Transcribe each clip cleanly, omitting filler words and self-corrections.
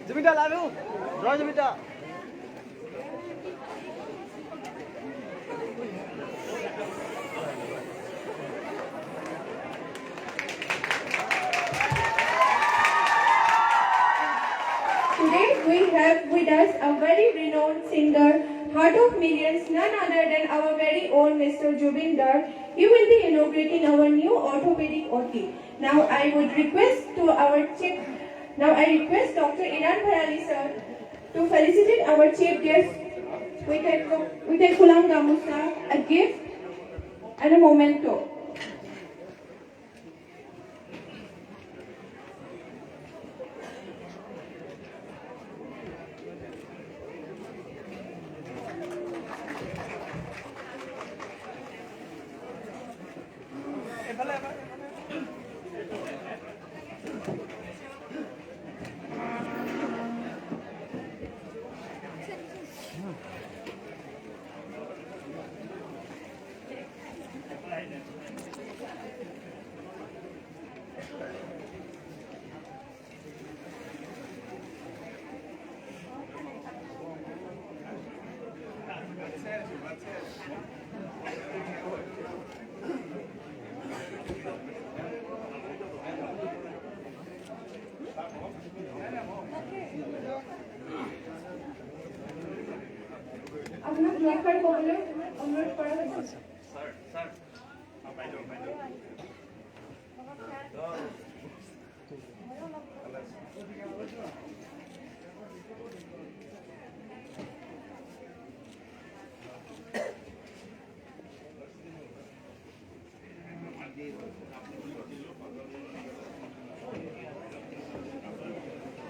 Zubeen love you. Joy Zubeen. Today we have with us a very renowned singer, heart of millions, none other than our very own Mr. Zubeen Garg. He will be inaugurating our new orthopedic OT. Now I request Dr. Inan Bharali sir to felicitate our chief guest with a Kulam Gamusa, a gift and a memento.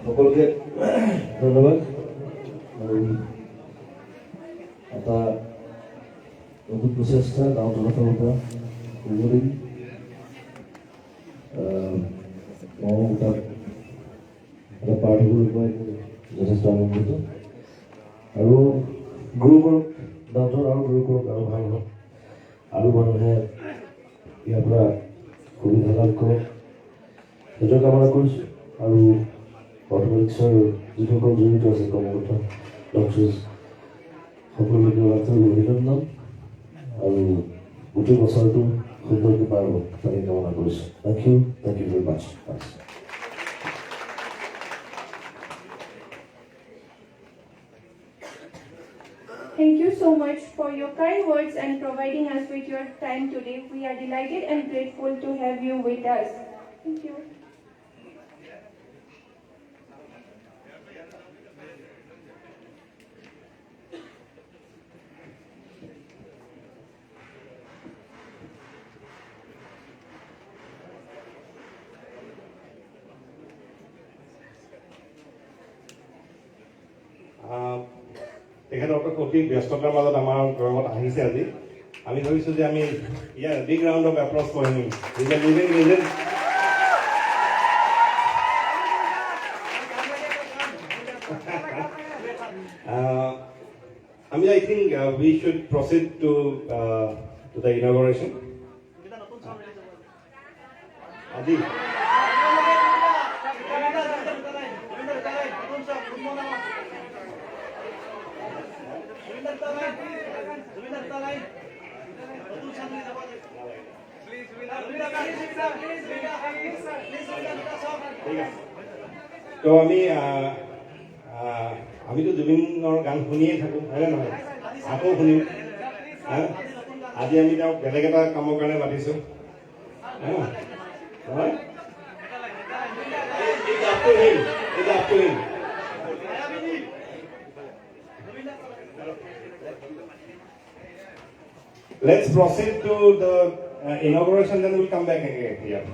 সকলকে ধন্যবাদ। এটা নতুন প্রচেষ্টা গাঁও জনতাৰ পৰা উভতি মই তাত এটা পাৰ্ট হ'বলৈ পাই যথেষ্ট আনন্দিত আৰু গুৰু কৰক গাঁওখন আৰু গুৰু কৰক আৰু ভাল হওক আৰু মানুহে ইয়াৰ পৰা সুবিধা লাভ কৰক সেইটো কামনা কৰিছোঁ। আৰু অৰ্থনৈতিকৰ যিসকল জড়িত আছে কৰ্মকৰ্তা ডক্টৰ সকলোকে অভিনন্দন আৰু গোটেই বছৰটো সুন্দৰকৈ পাৰ হওক তাকে কামনা কৰিছোঁ। Thank you very much. Thank you so much for your kind words and providing us with your time today. We are delighted and grateful to have you with us. Thank you. তেখেতৰ অতি ব্যস্ততাৰ মাজত আমাৰ ঘৰত আহিছে আজি। আমি ভাবিছোঁ যে আমি ইয়াৰ বিগ ৰাউণ্ড অফ এপ্লজ কৰিম। Living legend I think we should proceed to the inauguration. Adi. তো আমিতো জুবিনৰ গান শুনিয়ে থাকোঁ, হয়নে নহয়? আকৌ শুনিম। আজি আমি তেওঁক বেলেগ এটা কামৰ কাৰণে মাতিছোঁ। Let's proceed to the inauguration, then we'll come back again here.